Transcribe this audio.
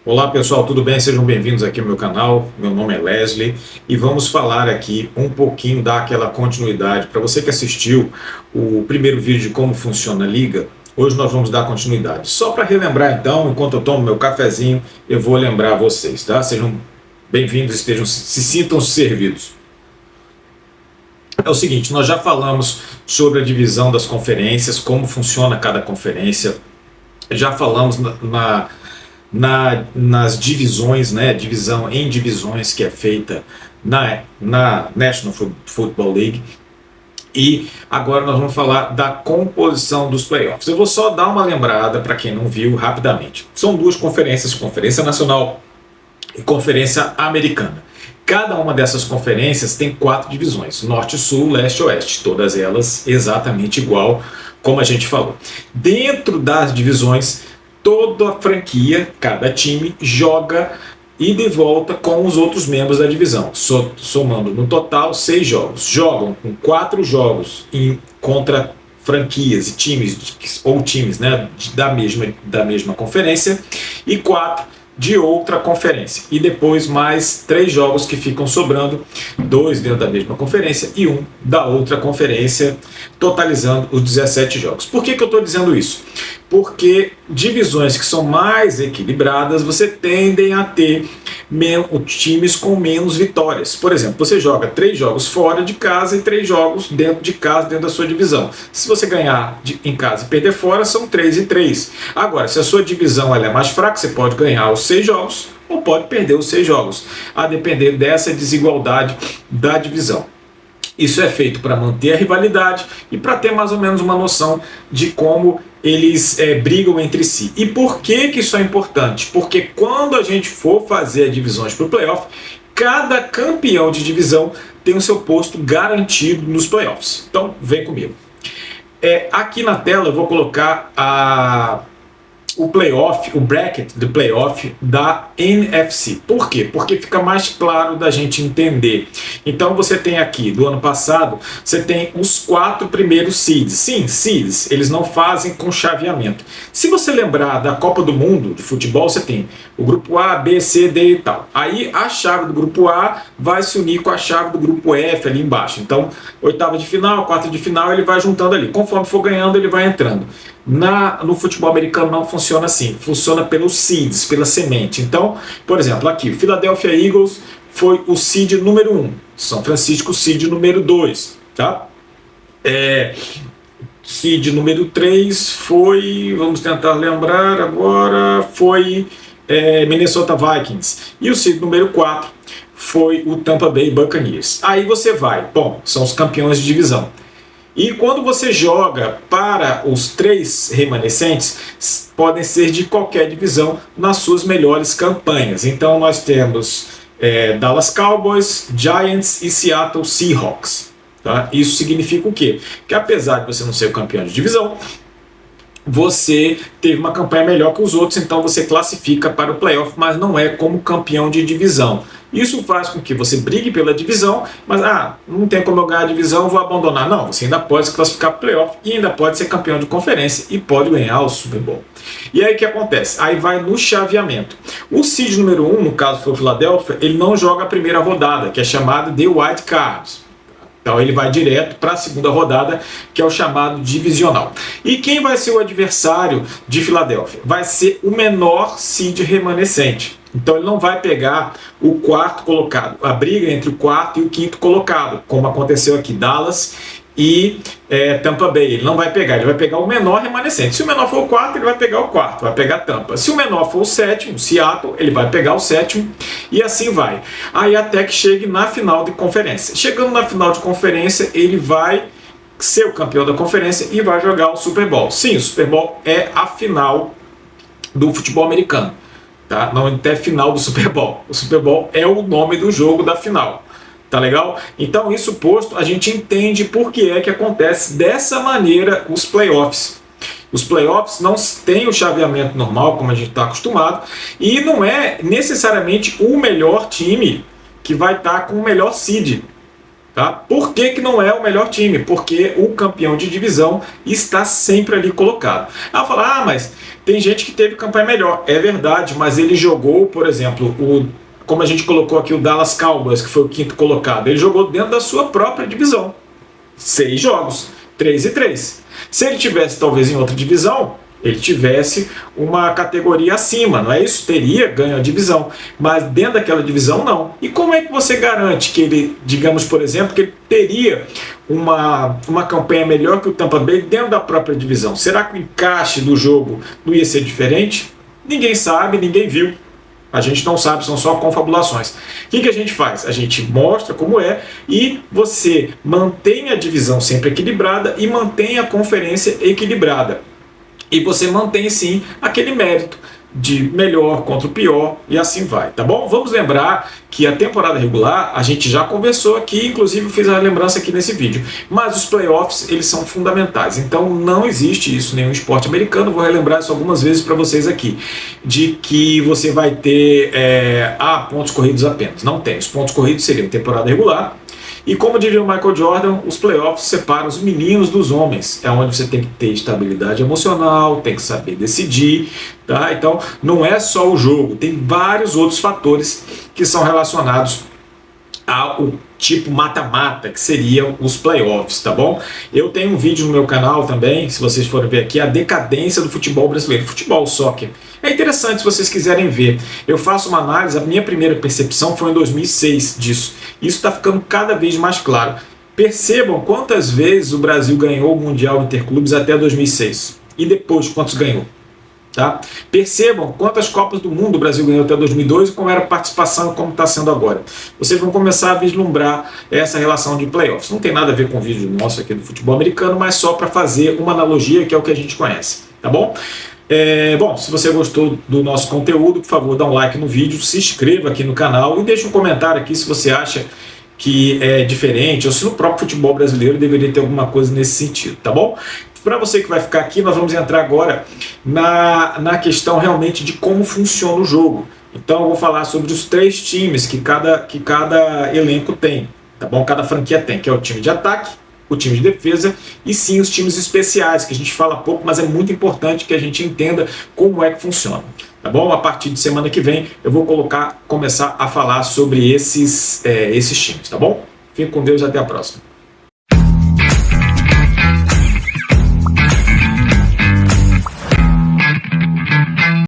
Olá pessoal, tudo bem? Sejam bem-vindos aqui ao meu canal. Meu nome é Leslie e vamos falar aqui um pouquinho, dar aquela continuidade. Para você que assistiu o primeiro vídeo de como funciona a liga, hoje nós vamos dar continuidade. Só para relembrar então, enquanto eu tomo meu cafezinho, eu vou lembrar vocês, tá? Sejam bem-vindos, se sintam servidos. É o seguinte, nós já falamos sobre a divisão das conferências, como funciona cada conferência, já falamos nas divisões, né, divisão em divisões que é feita na National Football League. E agora nós vamos falar da composição dos playoffs. Eu vou só dar uma lembrada para quem não viu rapidamente. São duas conferências, Conferência Nacional e Conferência Americana. Cada uma dessas conferências tem 4 divisões, Norte, Sul, Leste e Oeste, todas elas exatamente igual, como a gente falou. Dentro das divisões, toda a franquia, cada time, joga ida e volta com os outros membros da divisão, somando no total 6 jogos. Jogam com 4 jogos contra franquias e times, né, da mesma conferência e 4 de outra conferência. E depois mais 3 jogos que ficam sobrando, 2 dentro da mesma conferência e 1 da outra conferência, totalizando os 17 jogos. Por que eu estou dizendo isso? Porque divisões que são mais equilibradas, você tendem a ter times com menos vitórias. Por exemplo, você joga 3 jogos fora de casa e 3 jogos dentro de casa, dentro da sua divisão. Se você ganhar em casa e perder fora, são 3 e 3. Agora, se a sua divisão ela é mais fraca, você pode ganhar os 6 jogos ou pode perder os 6 jogos, a depender dessa desigualdade da divisão. Isso é feito para manter a rivalidade e para ter mais ou menos uma noção de como eles brigam entre si. E por que isso é importante? Porque quando a gente for fazer divisões para o playoff, cada campeão de divisão tem o seu posto garantido nos playoffs. Então, vem comigo. Aqui na tela eu vou colocar o playoff, o bracket do playoff da NFC. Por quê? Porque fica mais claro da gente entender. Então você tem aqui, do ano passado, você tem os 4 primeiros seeds. Sim, seeds, eles não fazem com chaveamento. Se você lembrar da Copa do Mundo de futebol, você tem o grupo A, B, C, D e tal. Aí a chave do grupo A vai se unir com a chave do grupo F ali embaixo. Então, oitava de final, quarta de final, ele vai juntando ali. Conforme for ganhando, ele vai entrando. No futebol americano não funciona assim, funciona pelos seeds, pela semente. Então, por exemplo, aqui, o Philadelphia Eagles foi o seed número 1, São Francisco seed número 2, tá? Seed número 3 foi, vamos tentar lembrar agora, foi Minnesota Vikings. E o seed número 4 foi o Tampa Bay Buccaneers. Aí você vai, bom, são os campeões de divisão. E quando você joga para os 3 remanescentes, podem ser de qualquer divisão nas suas melhores campanhas. Então nós temos Dallas Cowboys, Giants e Seattle Seahawks. Tá? Isso significa o quê? Que apesar de você não ser o campeão de divisão, você teve uma campanha melhor que os outros, então você classifica para o playoff, mas não é como campeão de divisão. Isso faz com que você brigue pela divisão, mas não tem como eu ganhar a divisão, vou abandonar. Não, você ainda pode se classificar para o playoff e ainda pode ser campeão de conferência e pode ganhar o Super Bowl. E aí o que acontece? Aí vai no chaveamento. O seed número 1, no caso foi o Philadelphia, ele não joga a primeira rodada, que é chamada de Wild Card. Então ele vai direto para a segunda rodada, que é o chamado divisional. E quem vai ser o adversário de Filadélfia? Vai ser o menor seed remanescente. Então ele não vai pegar o 4º colocado, a briga entre o 4º e o 5º colocado, como aconteceu aqui, Dallas e Tampa Bay. Ele não vai pegar, ele vai pegar o menor remanescente. Se o menor for o 4º, ele vai pegar o 4º, vai pegar Tampa. Se o menor for o 7º, Seattle, ele vai pegar o 7º e assim vai. Aí até que chegue na final de conferência. Chegando na final de conferência, ele vai ser o campeão da conferência e vai jogar o Super Bowl. Sim, o Super Bowl é a final do futebol americano. Tá? Não é final do Super Bowl. O Super Bowl é o nome do jogo da final. Tá legal? Então, isso posto, a gente entende por que é que acontece dessa maneira os playoffs. Os playoffs não têm o chaveamento normal, como a gente está acostumado, e não é necessariamente o melhor time que vai estar com o melhor seed. Tá? Por que que não é o melhor time? Porque o campeão de divisão está sempre ali colocado. Ela fala, mas tem gente que teve campanha melhor. É verdade, mas ele jogou, por exemplo, como a gente colocou aqui o Dallas Cowboys, que foi o quinto colocado, ele jogou dentro da sua própria divisão. 6 jogos, 3-3. Se ele tivesse talvez em outra divisão, ele tivesse uma categoria acima, não é isso? Teria ganho a divisão, mas dentro daquela divisão não. E como é que você garante que ele, digamos por exemplo, que ele teria uma campanha melhor que o Tampa Bay dentro da própria divisão? Será que o encaixe do jogo não ia ser diferente? Ninguém sabe, ninguém viu. A gente não sabe, são só confabulações. O que a gente faz? A gente mostra como é e você mantém a divisão sempre equilibrada e mantém a conferência equilibrada. E você mantém sim aquele mérito de melhor contra o pior e assim vai, tá bom? Vamos lembrar que a temporada regular a gente já conversou aqui, inclusive fiz a lembrança aqui nesse vídeo, mas os playoffs eles são fundamentais, então não existe isso em nenhum esporte americano, vou relembrar isso algumas vezes para vocês aqui, de que você vai ter pontos corridos apenas, não tem, os pontos corridos seriam temporada regular. E como diria o Michael Jordan, os playoffs separam os meninos dos homens. É onde você tem que ter estabilidade emocional, tem que saber decidir. Tá? Então, não é só o jogo, tem vários outros fatores que são relacionados ao tipo mata-mata, que seriam os playoffs, tá bom? Eu tenho um vídeo no meu canal também, se vocês forem ver aqui, a decadência do futebol brasileiro, futebol, soccer. É interessante se vocês quiserem ver. Eu faço uma análise, a minha primeira percepção foi em 2006 disso. Isso está ficando cada vez mais claro. Percebam quantas vezes o Brasil ganhou o Mundial Interclubes até 2006 e depois quantos ganhou. Tá? Percebam quantas Copas do Mundo o Brasil ganhou até 2002 e como era a participação e como está sendo agora. Vocês vão começar a vislumbrar essa relação de playoffs. Não tem nada a ver com o vídeo nosso aqui do futebol americano, mas só para fazer uma analogia que é o que a gente conhece. Tá bom? Bom, se você gostou do nosso conteúdo, por favor, dá um like no vídeo, se inscreva aqui no canal e deixe um comentário aqui se você acha que é diferente ou se no próprio futebol brasileiro deveria ter alguma coisa nesse sentido, tá bom? Para você que vai ficar aqui, nós vamos entrar agora na questão realmente de como funciona o jogo. Então eu vou falar sobre os 3 times que cada elenco tem, tá bom? Cada franquia tem, que é o time de ataque, o time de defesa e sim os times especiais, que a gente fala pouco, mas é muito importante que a gente entenda como é que funciona. Tá bom? A partir de semana que vem eu vou começar a falar sobre esses times, tá bom? Fique com Deus e até a próxima.